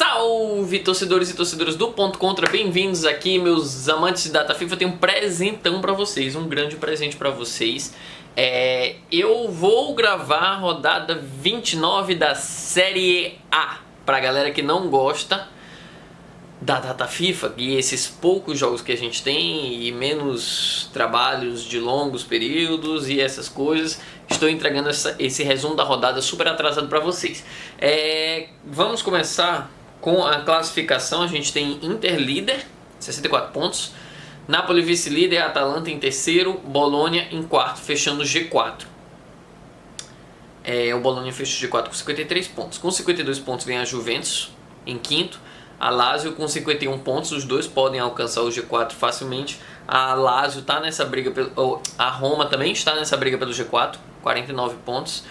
Salve, torcedores e torcedoras do Ponto Contra, bem-vindos aqui, meus amantes de data FIFA. Eu tenho um presentão pra vocês, um grande presente pra vocês. Eu vou gravar a rodada 29 da Série A. Pra galera que não gosta da data FIFA e esses poucos jogos que a gente tem e menos trabalhos de longos períodos e essas coisas, estou entregando esse resumo da rodada super atrasado para vocês. Vamos começar com a classificação. A gente tem Inter líder, 64 pontos, Napoli vice-líder, Atalanta em terceiro, Bologna em quarto, fechando o G4. O Bologna fecha o G4 com 53 pontos. Com 52 pontos vem a Juventus em quinto, a Lazio com 51 pontos, os dois podem alcançar o G4 facilmente. A Lazio está nessa briga, a Roma também está nessa briga pelo G4, 49 pontos.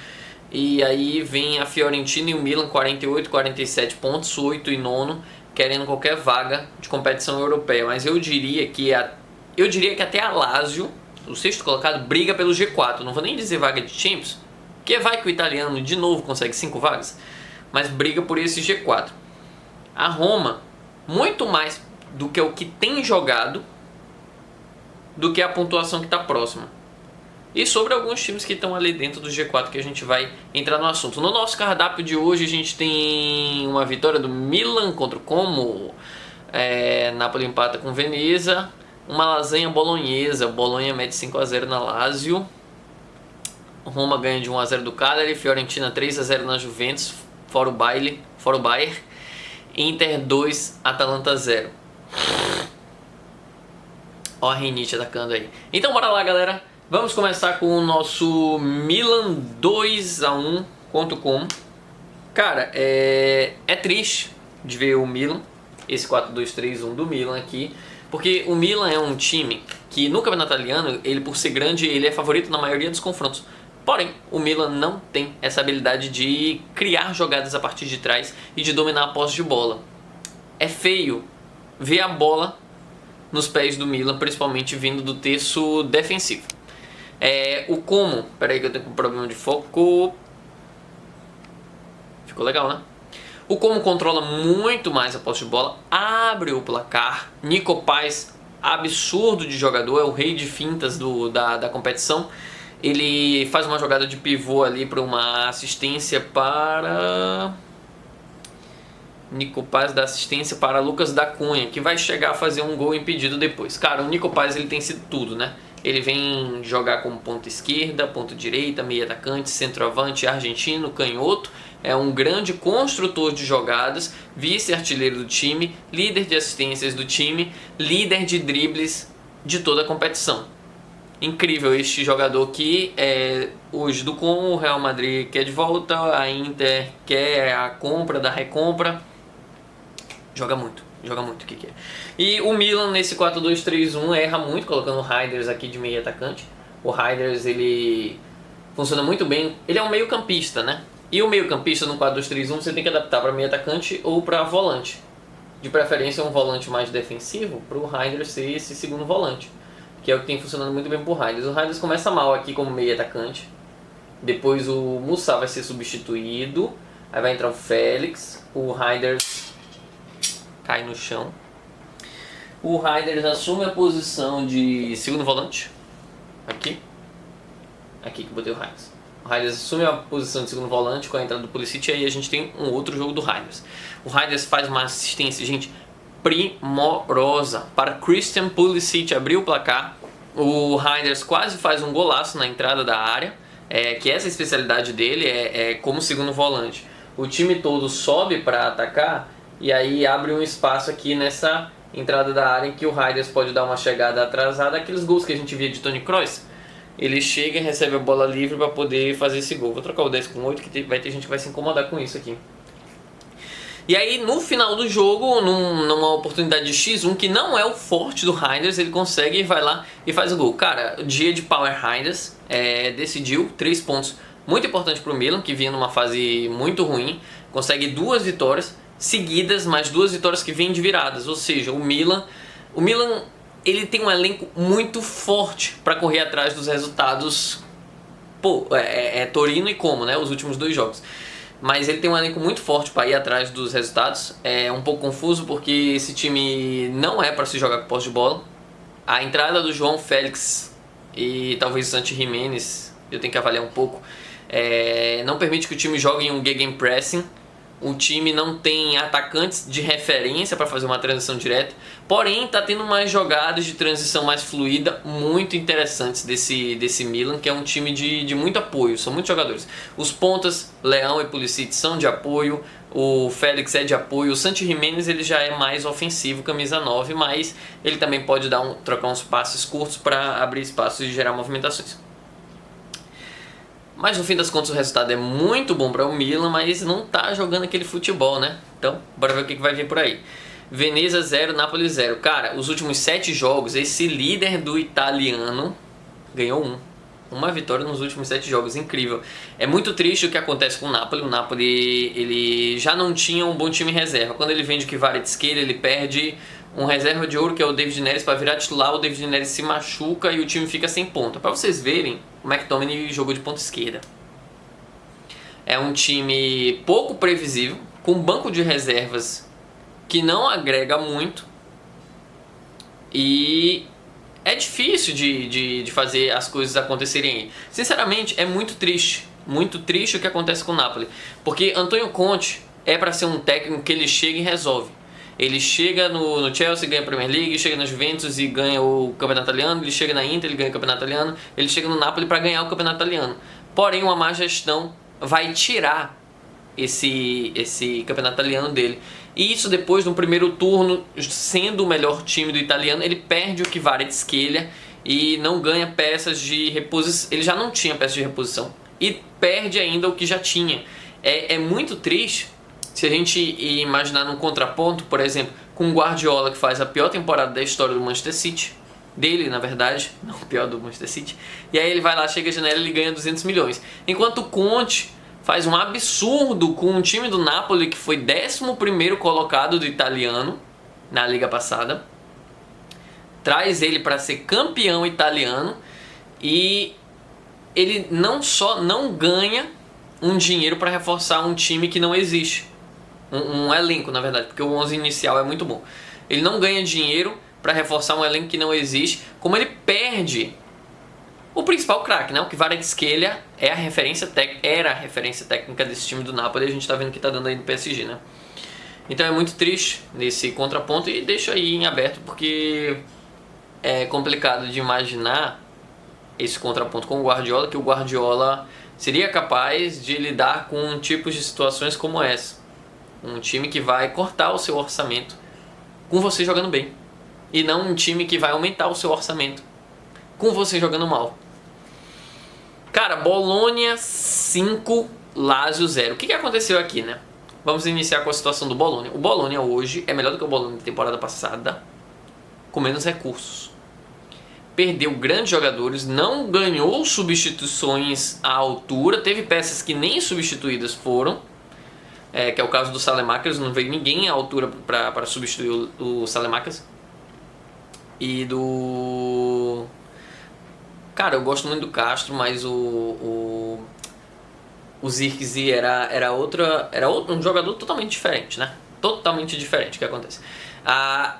E aí vem a Fiorentina e o Milan, 48, 47 pontos, 8 e 9, querendo qualquer vaga de competição europeia. Mas eu diria que até a Lazio, o sexto colocado, briga pelo G4. Não vou nem dizer vaga de Champions, porque vai que o italiano de novo consegue 5 vagas, mas briga por esse G4. A Roma, muito mais do que o que tem jogado, do que a pontuação que está próxima. E sobre alguns times que estão ali dentro do G4 que a gente vai entrar no assunto. No nosso cardápio de hoje a gente tem uma vitória do Milan contra o Como. Napoli empata com Veneza. Uma lasanha bolonhesa. Bolonha mete 5-0 na Lazio. Roma ganha de 1-0 do Cagliari. Fiorentina 3-0 na Juventus. Fora o Bayern. Inter 2, Atalanta 0. Ó a rinite atacando aí. Então bora lá, galera. Vamos começar com o nosso Milan 2-1 contra o Como. Cara, é triste de ver o Milan, esse 4-2-3-1 do Milan aqui, porque o Milan é um time que no campeonato italiano, ele por ser grande, ele é favorito na maioria dos confrontos. Porém, o Milan não tem essa habilidade de criar jogadas a partir de trás e de dominar a posse de bola. É feio ver a bola nos pés do Milan, principalmente vindo do terço defensivo. O Como, peraí que eu tenho um problema de foco. Ficou legal, né? O Como controla muito mais a posse de bola, abre o placar. Nico Paz, absurdo de jogador, é o rei de fintas da competição. Ele faz uma jogada de pivô ali para uma assistência para... Nico Paz dá assistência para Lucas da Cunha, que vai chegar a fazer um gol impedido depois. Cara, o Nico Paz ele tem sido tudo, né? Ele vem jogar como ponta esquerda, ponta direita, meio atacante, centroavante, argentino, canhoto. É um grande construtor de jogadas, vice-artilheiro do time, líder de assistências do time, líder de dribles de toda a competição. Incrível este jogador que hoje do Como, o Real Madrid quer de volta, a Inter quer a compra da recompra. Joga muito, o que é. E o Milan nesse 4-2-3-1 erra muito, colocando o Reijnders aqui de meio atacante. O Reijnders ele funciona muito bem, ele é um meio campista, né? E o meio campista no 4-2-3-1 você tem que adaptar para meio atacante ou para volante. De preferência um volante mais defensivo, para o Reijnders ser esse segundo volante, que é o que tem funcionando muito bem pro Reijnders. O Reijnders começa mal aqui como meio atacante, depois o Moussa vai ser substituído, aí vai entrar o Félix, o Reijnders cai no chão. O Reijnders assume a posição de segundo volante, aqui que eu botei o Reijnders. O Reijnders assume a posição de segundo volante com a entrada do Pulisic, e aí a gente tem um outro jogo do Reijnders. O Reijnders faz uma assistência, gente, primorosa para Christian Pulisic abrir o placar. O Reijnders quase faz um golaço na entrada da área, que essa é a especialidade dele, como segundo volante. O time todo sobe para atacar e aí abre um espaço aqui nessa entrada da área em que o Reijnders pode dar uma chegada atrasada, aqueles gols que a gente via de Toni Kroos. Ele chega e recebe a bola livre para poder fazer esse gol. Vou trocar o 10 com 8, que vai ter gente que vai se incomodar com isso aqui. E aí no final do jogo, numa oportunidade de X1, que não é o forte do Reijnders, ele consegue e vai lá e faz o gol. Cara, o dia de Power Reijnders decidiu 3 pontos muito importantes para o Milan, que vinha numa fase muito ruim. Consegue 2 vitórias seguidas, mas 2 vitórias que vêm de viradas. Ou seja, o Milan ele tem um elenco muito forte para correr atrás dos resultados. Torino e Como, né? Os últimos 2 jogos. mas ele tem um elenco muito forte para ir atrás dos resultados. É um pouco confuso porque esse time não é para se jogar com posse de bola. A entrada do João Félix e talvez o Santi Giménez, eu tenho que avaliar um pouco, não permite que o time jogue em um gegenpressing. O time não tem atacantes de referência para fazer uma transição direta, porém está tendo umas jogadas de transição mais fluida muito interessantes desse Milan, que é um time de muito apoio, são muitos jogadores. Os pontas, Leão e Pulisic, são de apoio, o Félix é de apoio, o Santi Giménez ele já é mais ofensivo, camisa 9, mas ele também pode trocar uns passes curtos para abrir espaços e gerar movimentações. Mas no fim das contas o resultado é muito bom para o Milan, mas não tá jogando aquele futebol, né? Então, bora ver o que vai vir por aí. Veneza 0, Napoli 0. Cara, os últimos 7 jogos, esse líder do italiano ganhou 1. Uma vitória nos últimos 7 jogos, incrível. É muito triste o que acontece com o Napoli. O Napoli ele já não tinha um bom time reserva. Quando ele vende o Kvaratskhelia, ele perde um reserva de ouro que é o David Neres para virar titular. O David Neres se machuca e o time fica sem ponta. Para vocês verem, o McTominay jogou de ponta esquerda. É um time pouco previsível, com um banco de reservas que não agrega muito. E é difícil de fazer as coisas acontecerem aí. Sinceramente, é muito triste o que acontece com o Napoli. Porque Antônio Conte é para ser um técnico que ele chega e resolve. Ele chega no Chelsea e ganha a Premier League, chega na Juventus e ganha o Campeonato Italiano, ele chega na Inter e ganha o Campeonato Italiano, ele chega no Napoli para ganhar o Campeonato Italiano. Porém, uma má gestão vai tirar esse Campeonato Italiano dele. E isso depois, no primeiro turno, sendo o melhor time do italiano, ele perde o Kvaratskhelia e não ganha peças de reposição. Ele já não tinha peças de reposição e perde ainda o que já tinha. É muito triste. Se a gente imaginar num contraponto, por exemplo, com o Guardiola, que faz a pior temporada da história do Manchester City, dele, na verdade, não o pior do Manchester City, e aí ele vai lá, chega a janela e ele ganha 200 milhões. Enquanto o Conte faz um absurdo com um time do Napoli, que foi 11º colocado do italiano na liga passada, traz ele para ser campeão italiano e ele não só não ganha um dinheiro para reforçar um time que não existe. Um elenco, na verdade, porque o 11 inicial é muito bom. Ele não ganha dinheiro para reforçar um elenco que não existe, como ele perde o principal craque, né? O Kvaratskhelia era a referência técnica desse time do Napoli, e a gente tá vendo que tá dando aí no PSG, né? Então é muito triste nesse contraponto e deixa aí em aberto, porque é complicado de imaginar esse contraponto com o Guardiola, que o Guardiola seria capaz de lidar com tipos de situações como essa. Um time que vai cortar o seu orçamento com você jogando bem. E não um time que vai aumentar o seu orçamento com você jogando mal. Cara, Bologna 5, Lazio 0. O que aconteceu aqui, né? Vamos iniciar com a situação do Bologna. O Bologna hoje é melhor do que o Bologna da temporada passada, com menos recursos. Perdeu grandes jogadores, não ganhou substituições à altura, teve peças que nem substituídas foram. Que é o caso do Saelemaekers, não veio ninguém à altura para substituir o Saelemaekers. E do... Cara, eu gosto muito do Castro, mas o Zirkzee era um jogador totalmente diferente, né? Totalmente diferente o que acontece.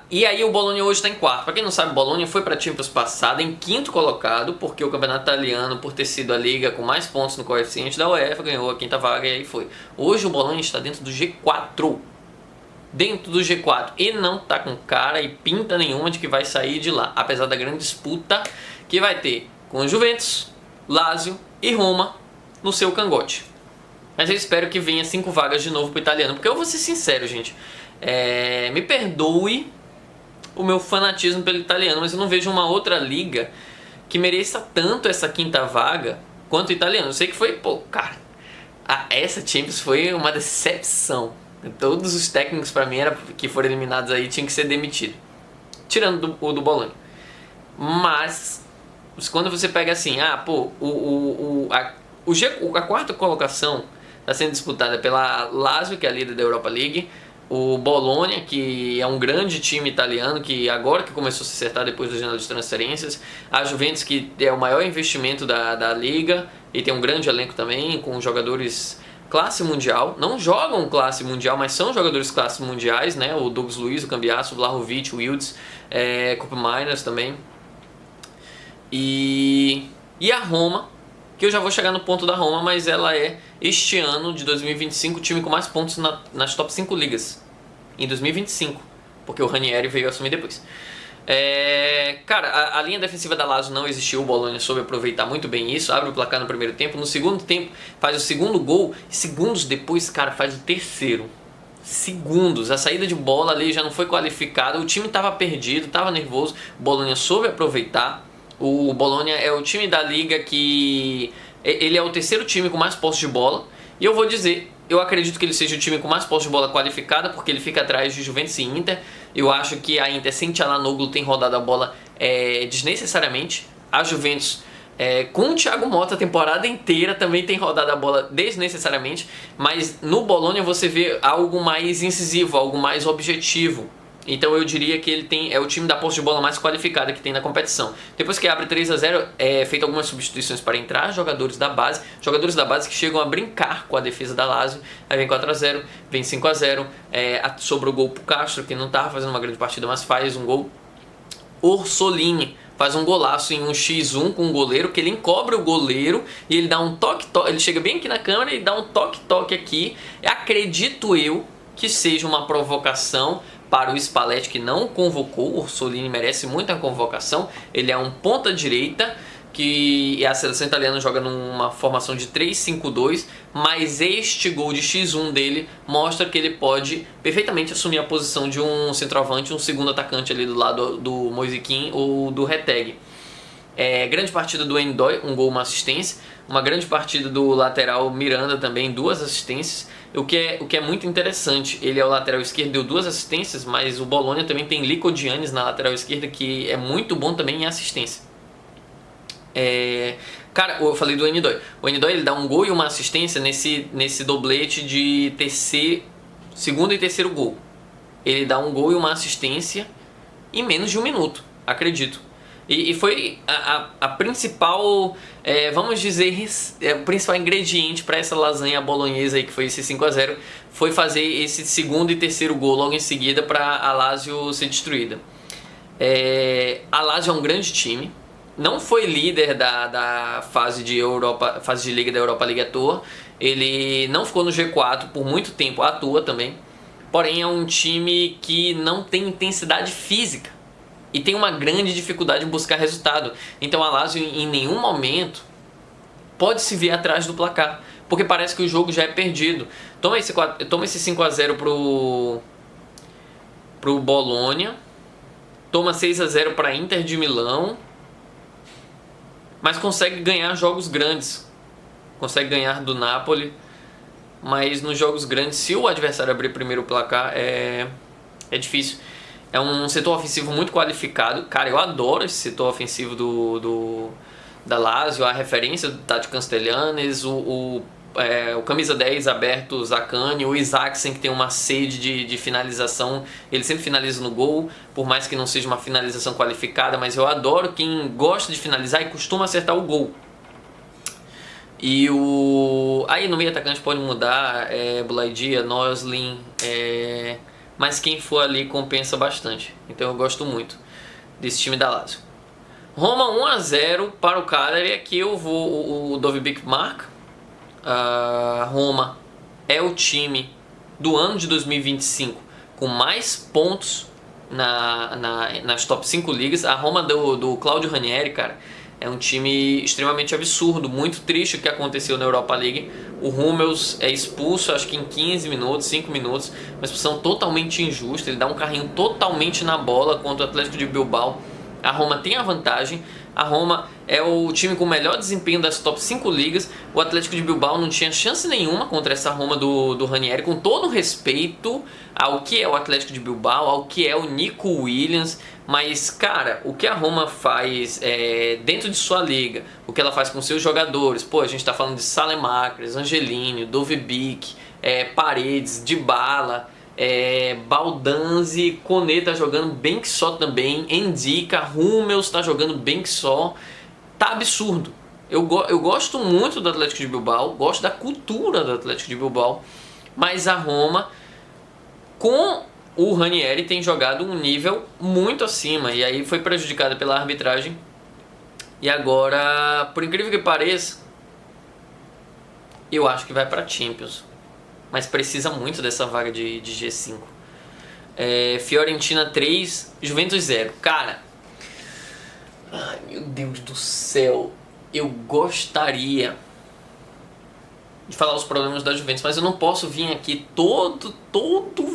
E aí o Bologna hoje está em quarto. Para quem não sabe, o Bologna foi para a Champions passada em 5º colocado, porque o campeonato italiano, por ter sido a liga com mais pontos no coeficiente da UEFA, ganhou a 5ª vaga e aí foi. Hoje o Bologna está dentro do G4. Dentro do G4. E não está com cara e pinta nenhuma de que vai sair de lá. Apesar da grande disputa que vai ter com Juventus, Lazio e Roma no seu cangote. Mas eu espero que venha 5 vagas de novo para o italiano. Porque eu vou ser sincero, gente. Me perdoe o meu fanatismo pelo italiano, mas eu não vejo uma outra liga que mereça tanto essa 5ª vaga quanto o italiano. Eu sei que foi, essa Champions foi uma decepção. Todos os técnicos para mim que foram eliminados aí tinham que ser demitidos, tirando o do Bologna. Mas quando você pega assim, a 4ª colocação está sendo disputada pela Lazio, que é a líder da Europa League, o Bologna, que é um grande time italiano, que agora que começou a se acertar depois do janela de transferências, a Juventus, que é o maior investimento da liga e tem um grande elenco também, com jogadores classe mundial, não jogam classe mundial, mas são jogadores classe mundiais, né? O Douglas Luiz, o Cambiasso, o Vlahovic, o Wilds, Koop Meiners também. E a Roma, que eu já vou chegar no ponto da Roma, mas ela é, este ano de 2025, o time com mais pontos nas top 5 ligas. Em 2025, porque o Ranieri veio assumir depois. Cara, a linha defensiva da Lazio não existiu, o Bologna soube aproveitar muito bem isso, abre o placar no primeiro tempo, no segundo tempo faz o segundo gol, e segundos depois, cara, faz o terceiro. Segundos, a saída de bola ali já não foi qualificada, o time estava perdido, estava nervoso, o Bologna soube aproveitar. O Bologna é o time da liga que... ele é o terceiro time com mais posse de bola, e eu vou dizer... eu acredito que ele seja o time com mais posse de bola qualificada, porque ele fica atrás de Juventus e Inter. Eu acho que a Inter, sem Çalhanoğlu, tem rodado a bola desnecessariamente. A Juventus, com o Thiago Motta a temporada inteira, também tem rodado a bola desnecessariamente. Mas no Bologna você vê algo mais incisivo, algo mais objetivo. Então eu diria que ele é o time da posse de bola mais qualificada que tem na competição. Depois que abre 3-0, é feito algumas substituições para entrar jogadores da base que chegam a brincar com a defesa da Lazio. Aí vem 4-0, vem 5-0, sobrou o gol pro Castro, que não estava fazendo uma grande partida, mas faz um gol. Orsolini faz um golaço em um x1 com o goleiro, que ele encobre o goleiro e ele dá um toque-toque, ele chega bem aqui na câmera e dá um toque-toque aqui. Acredito eu que seja uma provocação para o Spalletti, que não convocou. O Orsolini merece muita convocação. Ele é um ponta-direita, que a seleção italiana joga numa formação de 3-5-2, mas este gol de x1 dele mostra que ele pode perfeitamente assumir a posição de um centroavante, um segundo atacante ali do lado do Moisiquim ou do Retegui. Grande partida do N'Doye, um gol, uma assistência. Uma grande partida do lateral Miranda também, 2 assistências. O que é muito interessante, ele é o lateral esquerdo, deu 2 assistências, mas o Bologna também tem Lico Giannis na lateral esquerda, que é muito bom também em assistência. Cara, eu falei do N'Doye. O N'Doye ele dá um gol e uma assistência nesse doblete de segundo e terceiro gol. Ele dá um gol e uma assistência em menos de 1 minuto, acredito. E foi a principal, vamos dizer, o principal ingrediente para essa lasanha bolonhesa aí, que foi esse 5-0, foi fazer esse segundo e terceiro gol logo em seguida para a Lazio ser destruída. A Lazio é um grande time, não foi líder da fase de Liga da Europa League à toa, ele não ficou no G4 por muito tempo à toa também, porém é um time que não tem intensidade física e tem uma grande dificuldade em buscar resultado. Então a Lazio em nenhum momento pode se ver atrás do placar, porque parece que o jogo já é perdido. Toma esse 5-0 pro Bologna, toma 6-0 para Inter de Milão, mas consegue ganhar jogos grandes. Consegue ganhar do Napoli, mas nos jogos grandes, se o adversário abrir primeiro o placar, é difícil. É um setor ofensivo muito qualificado. Cara, eu adoro esse setor ofensivo da Lazio. A referência do Tati Castellanes, o camisa 10 aberto, Zaccagni, o Isaacsen, que tem uma sede de finalização. Ele sempre finaliza no gol, por mais que não seja uma finalização qualificada, mas eu adoro quem gosta de finalizar e costuma acertar o gol. E aí no meio atacante pode mudar, Boulaïdia, Noslin, mas quem for ali compensa bastante. Então eu gosto muito desse time da Lazio. Roma 1-0 para o Cagliari. Aqui eu vou o Dovbyk marca. Roma é o time do ano de 2025 com mais pontos nas top 5 ligas. A Roma do Claudio Ranieri, cara, é um time extremamente absurdo, muito triste o que aconteceu na Europa League. O Hummels é expulso, acho que em 15 minutos, 5 minutos, uma expulsão totalmente injusta. Ele dá um carrinho totalmente na bola contra o Atlético de Bilbao. A Roma tem a vantagem. A Roma é o time com o melhor desempenho das top 5 ligas. O Atlético de Bilbao não tinha chance nenhuma contra essa Roma do Ranieri, com todo o respeito ao que é o Atlético de Bilbao, ao que é o Nico Williams. Mas, cara, o que a Roma faz dentro de sua liga, o que ela faz com seus jogadores, a gente tá falando de Saelemaekers, Angelini, Dovbyk, Paredes, Dybala, Baldanzi, Koné tá jogando bem que só também, Ndicka, Hummels tá jogando bem que só. Tá absurdo. Eu gosto muito do Atlético de Bilbao, gosto da cultura do Atlético de Bilbao, mas a Roma, com o Ranieri, tem jogado um nível muito acima, e aí foi prejudicada pela arbitragem. E agora, por incrível que pareça, eu acho que vai para Champions, mas precisa muito dessa vaga de G5. Fiorentina 3, Juventus 0. Cara, ai meu Deus do céu, eu gostaria de falar os problemas da Juventus, mas eu não posso vir aqui todo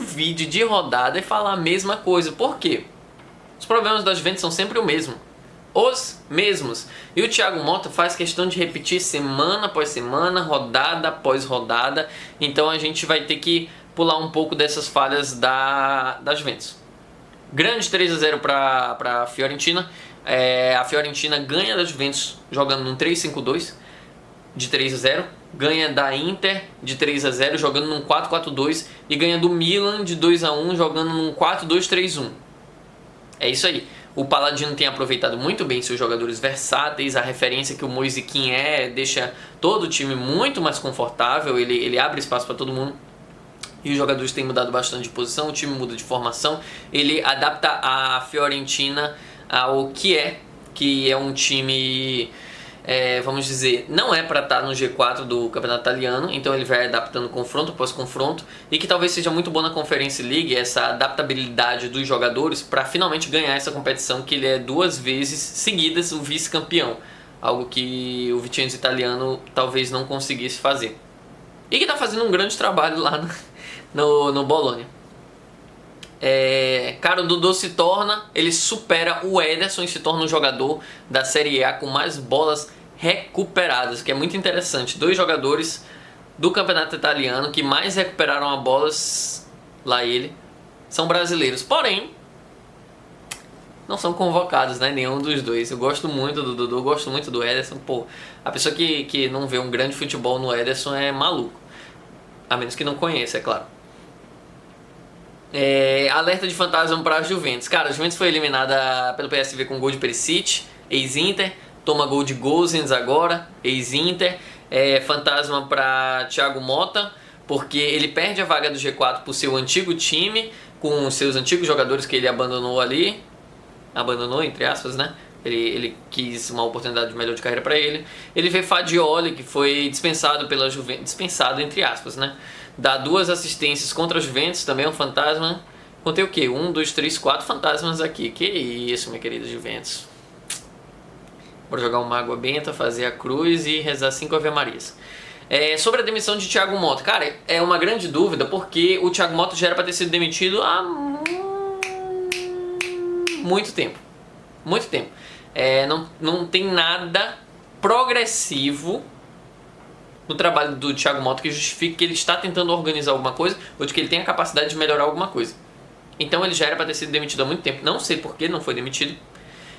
vídeo de rodada e falar a mesma coisa. Por quê? Os problemas da Juventus são sempre o mesmo. Os mesmos. E o Thiago Motta faz questão de repetir semana após semana, rodada após rodada. Então a gente vai ter que pular um pouco dessas falhas da Juventus. Grande 3-0 para a Fiorentina. A Fiorentina ganha da Juventus jogando num 3-5-2 de 3-0. Ganha da Inter de 3-0 jogando num 4-4-2. E ganha do Milan de 2-1 jogando num 4-2-3-1. É isso aí. O Paladino tem aproveitado muito bem seus jogadores versáteis, a referência que o Moise Kean deixa todo o time muito mais confortável, ele abre espaço para todo mundo. E os jogadores têm mudado bastante de posição, o time muda de formação, ele adapta a Fiorentina ao que é um time, vamos dizer, não é para estar no G4 do Campeonato Italiano, então ele vai adaptando confronto após confronto, e que talvez seja muito bom na Conference League, essa adaptabilidade dos jogadores para finalmente ganhar essa competição, que ele é 2 vezes seguidas o vice-campeão, algo que o Vicenzo italiano talvez não conseguisse fazer. E que está fazendo um grande trabalho lá no Bologna. Cara, o Dodô ele supera o Ederson e se torna um jogador da Série A com mais bolas recuperadas, que é muito interessante. 2 jogadores do campeonato italiano que mais recuperaram a bolas, lá ele, são brasileiros. Porém, não são convocados, né? Nenhum dos dois. Eu gosto muito do Dodô, gosto muito do Ederson. Pô, a pessoa que não vê um grande futebol no Ederson é maluco. A menos que não conheça, é claro. Alerta de fantasma para a Juventus. Cara, a Juventus foi eliminada pelo PSV com gol de Perisic, ex-Inter. Toma gol de Gosens agora, ex-Inter. Fantasma para Thiago Motta, porque ele perde a vaga do G4 para o seu antigo time, com seus antigos jogadores que ele abandonou ali. Abandonou, entre aspas, né? Ele quis uma oportunidade melhor de carreira para ele. Ele vê Fagioli, que foi dispensado pela Juventus, dispensado entre aspas, né? Dá 2 assistências contra a Juventus, também é um fantasma. Contei o quê? 1, 2, 3, 4 fantasmas aqui. Que isso, minha querida Juventus. Bora jogar uma água benta, fazer a cruz e rezar 5 Ave-Marias. Sobre a demissão de Thiago Motta. Cara, é uma grande dúvida, porque o Thiago Motta já era para ter sido demitido há muito tempo. Muito tempo. Não tem nada progressivo no trabalho do Thiago Motta que justifique que ele está tentando organizar alguma coisa ou de que ele tem a capacidade de melhorar alguma coisa. Então ele já era para ter sido demitido há muito tempo. Não sei por que não foi demitido.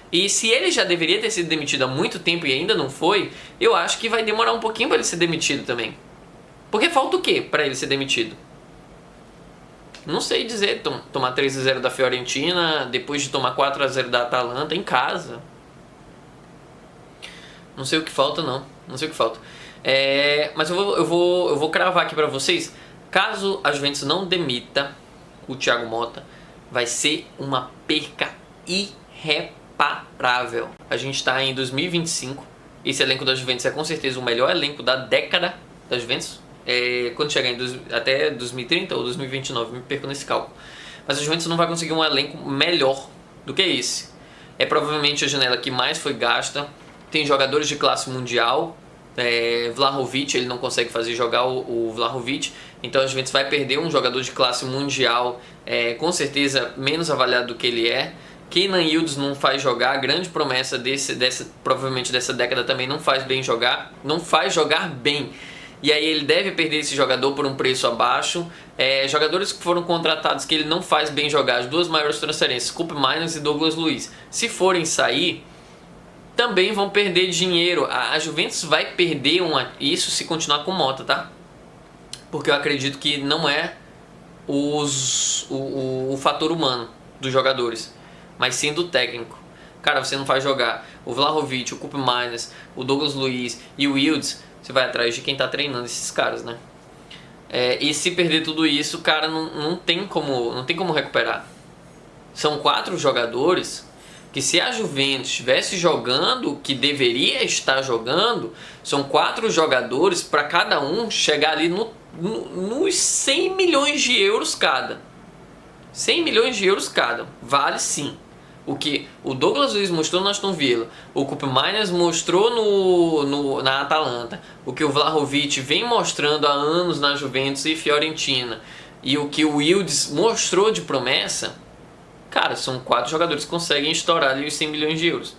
E se ele já deveria ter sido demitido há muito tempo e ainda não foi, eu acho que vai demorar um pouquinho para ele ser demitido também. Porque falta o quê para ele ser demitido? Não sei dizer. Tomar 3-0 da Fiorentina, depois de tomar 4-0 da Atalanta em casa. Não sei o que falta, não. Não sei o que falta. Mas eu vou cravar aqui pra vocês. Caso a Juventus não demita o Thiago Motta, vai ser uma perca irreparável. A gente tá em 2025. Esse elenco da Juventus é com certeza o melhor elenco da década da Juventus. Quando chegar até 2030 ou 2029, me perco nesse cálculo. Mas a Juventus não vai conseguir um elenco melhor do que esse. É provavelmente a janela que mais foi gasta. Tem jogadores de classe mundial. Vlahovic, ele não consegue fazer jogar o Vlahovic. Então a Juventus vai perder um jogador de classe mundial, com certeza menos avaliado do que ele é. Kenan Yildiz não faz jogar, a grande promessa provavelmente dessa década também não faz jogar bem. E aí ele deve perder esse jogador por um preço abaixo. Jogadores que foram contratados que ele não faz bem jogar, as 2 maiores transferências, Koop Meiners e Douglas Luiz, se forem sair, também vão perder dinheiro. A Juventus vai perder isso se continuar com o Motta, tá? Porque eu acredito que não é o fator humano dos jogadores, mas sim do técnico. Cara, você não faz jogar. o Vlahovic, o Koopmeiners, o Douglas Luiz e o Wilds, você vai atrás de quem tá treinando esses caras, né? E se perder tudo isso, cara, não tem como recuperar. São 4 jogadores que, se a Juventus estivesse jogando o que deveria estar jogando, são 4 jogadores para cada um chegar ali nos 100 milhões de euros cada. 100 milhões de euros cada. Vale sim. O que o Douglas Luiz mostrou no Aston Villa, o Koopmeiners mostrou na Atalanta, o que o Vlahovic vem mostrando há anos na Juventus e Fiorentina, e o que o Wilds mostrou de promessa, cara, são 4 jogadores que conseguem estourar ali os 100 milhões de euros.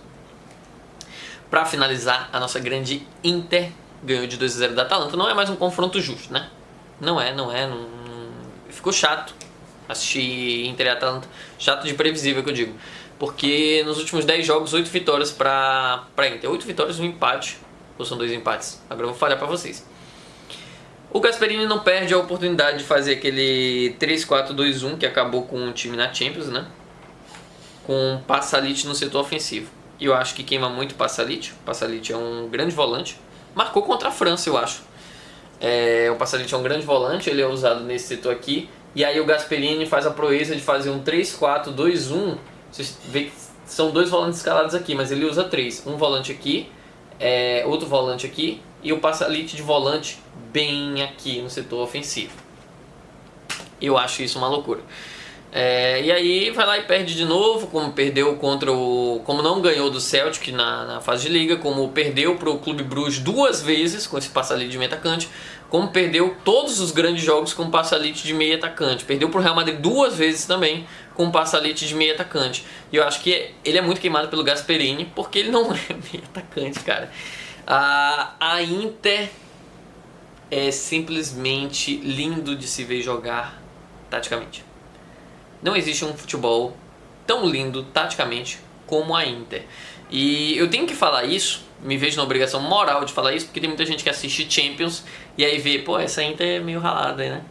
Para finalizar, a nossa grande Inter ganhou de 2-0 da Atalanta. Não é mais um confronto justo, né? Não ficou chato assistir Inter e Atalanta. Chato de previsível, que eu digo. Porque nos últimos 10 jogos, 8 vitórias pra Inter. 8 vitórias e um empate. Ou são 2 empates? Agora eu vou falhar pra vocês. O Gasperini não perde a oportunidade de fazer aquele 3-4-2-1 que acabou com o time na Champions, né? Com Pasalic no setor ofensivo. E eu acho que queima muito o Pasalic. O Pasalic é um grande volante. Marcou contra a França, eu acho. O Pasalic é um grande volante, ele é usado nesse setor aqui. E aí o Gasperini faz a proeza de fazer um 3-4-2-1. Vocês vê que são 2 volantes escalados aqui, mas ele usa 3. Um volante aqui, outro volante aqui e o Pasalic de volante bem aqui no setor ofensivo. Eu acho isso uma loucura. E aí vai lá e perde de novo, como perdeu como não ganhou do Celtic na fase de liga, como perdeu para o Clube Bruges 2 vezes com esse Pasalic de meio atacante, como perdeu todos os grandes jogos com o Pasalic de meio atacante, perdeu para o Real Madrid 2 vezes também com o Pasalic de meio atacante. E eu acho que ele é muito queimado pelo Gasperini, porque ele não é meio atacante, cara. A Inter é simplesmente lindo de se ver jogar taticamente. Não existe um futebol tão lindo taticamente como a Inter. E eu tenho que falar isso, me vejo na obrigação moral de falar isso, porque tem muita gente que assiste Champions e aí vê, pô, essa Inter é meio ralada, né?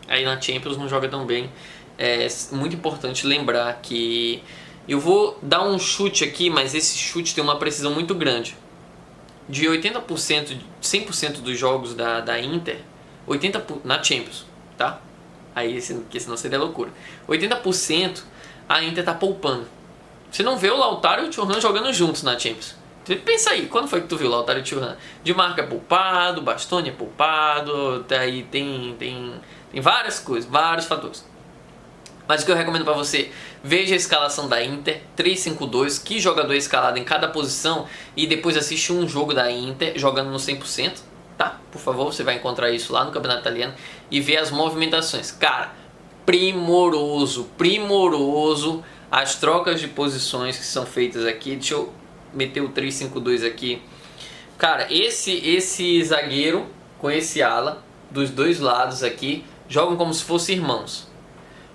Aí na Champions não joga tão bem. É muito importante lembrar que eu vou dar um chute aqui, mas esse chute tem uma precisão muito grande. De 80%, 100% dos jogos da Inter, 80% na Champions, tá? Aí, que senão seria loucura. 80% a Inter tá poupando. Você não vê o Lautaro e o Thuram jogando juntos na Champions. Pensa aí, quando foi que tu viu o Lautaro e o Thuram? Di Marco é poupado, Bastoni é poupado, aí tem várias coisas, vários fatores. Mas o que eu recomendo pra você, veja a escalação da Inter, 3-5-2, que jogador é escalado em cada posição, e depois assiste um jogo da Inter jogando no 100%. Tá, por favor, você vai encontrar isso lá no Campeonato Italiano e ver as movimentações. Cara, primoroso as trocas de posições que são feitas aqui. Deixa eu meter o 3-5-2 aqui. Cara, esse zagueiro com esse ala dos dois lados aqui jogam como se fossem irmãos.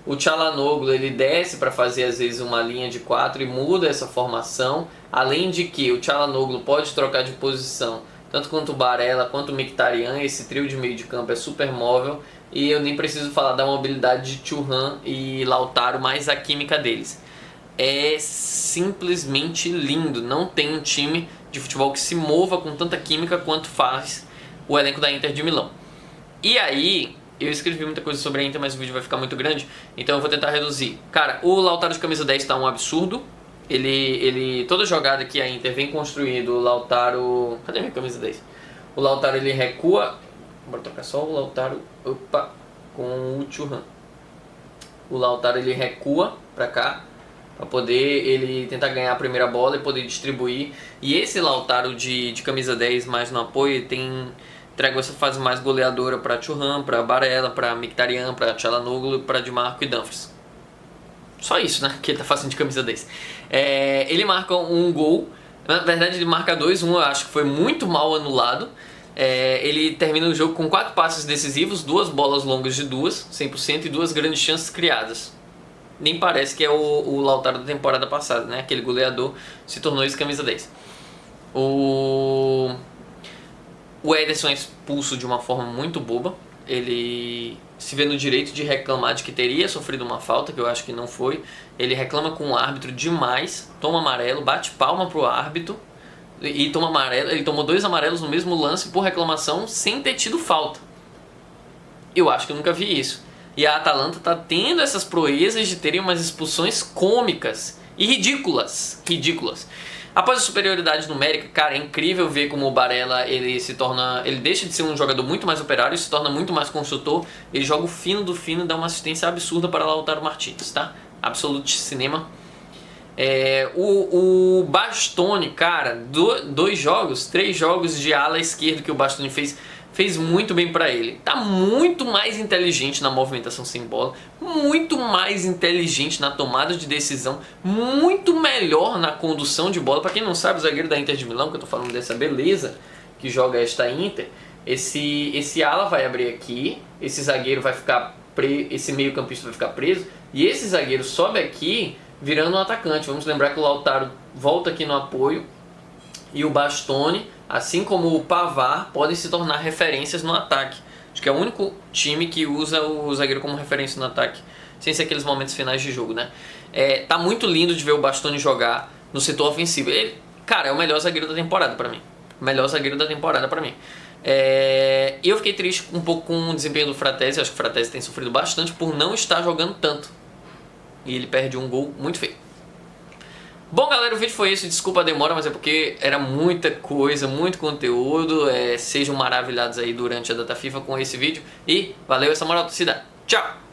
O Çalhanoğlu, ele desce para fazer às vezes uma linha de 4 e muda essa formação. Além de que o Çalhanoğlu pode trocar de posição tanto quanto o Barella quanto o Mkhitaryan. Esse trio de meio de campo é super móvel. E eu nem preciso falar da mobilidade de Thuram e Lautaro, mas a química deles é simplesmente lindo. Não tem um time de futebol que se mova com tanta química quanto faz o elenco da Inter de Milão. E aí, eu escrevi muita coisa sobre a Inter, mas o vídeo vai ficar muito grande, então eu vou tentar reduzir. Cara, o Lautaro de camisa 10 tá um absurdo. Toda jogada que a Inter vem construindo, o Lautaro... Cadê minha camisa 10? O Lautaro, ele recua... Bora trocar só o Lautaro... Opa! Com o Thuram. O Lautaro, ele recua pra cá, pra poder ele tentar ganhar a primeira bola e poder distribuir. E esse Lautaro de camisa 10 mais no apoio, entrega essa fase mais goleadora para Thuram, para Barella, para Mkhitaryan, para Çalhanoğlu, para Di Marco e Dumfries. Só isso, né? Que ele tá fazendo de camisa 10. Ele marca um gol. Na verdade, ele marca 2. Um eu acho que foi muito mal anulado. Ele termina o jogo com 4 passes decisivos, 2 bolas longas de 100% e 2 grandes chances criadas. Nem parece que é o Lautaro da temporada passada, né? Aquele goleador se tornou esse camisa 10. O Ederson é expulso de uma forma muito boba. Ele se vê no direito de reclamar de que teria sofrido uma falta, que eu acho que não foi. Ele reclama com o árbitro demais, toma amarelo, bate palma pro árbitro. e toma amarelo. Ele tomou 2 amarelos no mesmo lance por reclamação sem ter tido falta. Eu acho que eu nunca vi isso. E a Atalanta tá tendo essas proezas de terem umas expulsões cômicas e ridículas. Ridículas. Após a superioridade numérica, cara, é incrível ver como o Barella ele se torna. Ele deixa de ser um jogador muito mais operário e se torna muito mais construtor. Ele joga o fino do fino e dá uma assistência absurda para Lautaro Martínez, tá? Absolute cinema. O Bastoni, cara, 3 jogos de ala esquerda que o Bastoni fez muito bem pra ele. Tá muito mais inteligente na movimentação sem bola, muito mais inteligente na tomada de decisão, muito melhor na condução de bola. Pra quem não sabe, o zagueiro da Inter de Milão, que eu tô falando dessa beleza que joga esta Inter, esse ala vai abrir aqui, esse zagueiro vai ficar esse meio campista vai ficar preso, e esse zagueiro sobe aqui virando um atacante. Vamos lembrar que o Lautaro volta aqui no apoio e o Bastoni, assim como o Pavard, podem se tornar referências no ataque. Acho que é o único time que usa o zagueiro como referência no ataque, sem ser aqueles momentos finais de jogo, né? Tá muito lindo de ver o Bastoni jogar no setor ofensivo. Ele, cara, é o melhor zagueiro da temporada pra mim. O melhor zagueiro da temporada pra mim. Eu fiquei triste um pouco com o desempenho do Fratesi. Acho que o Fratesi tem sofrido bastante por não estar jogando tanto. E ele perde um gol muito feio. Bom, galera, o vídeo foi isso. Desculpa a demora, mas é porque era muita coisa, muito conteúdo. Sejam maravilhados aí durante a data FIFA com esse vídeo. E valeu essa moral, torcida. Tchau!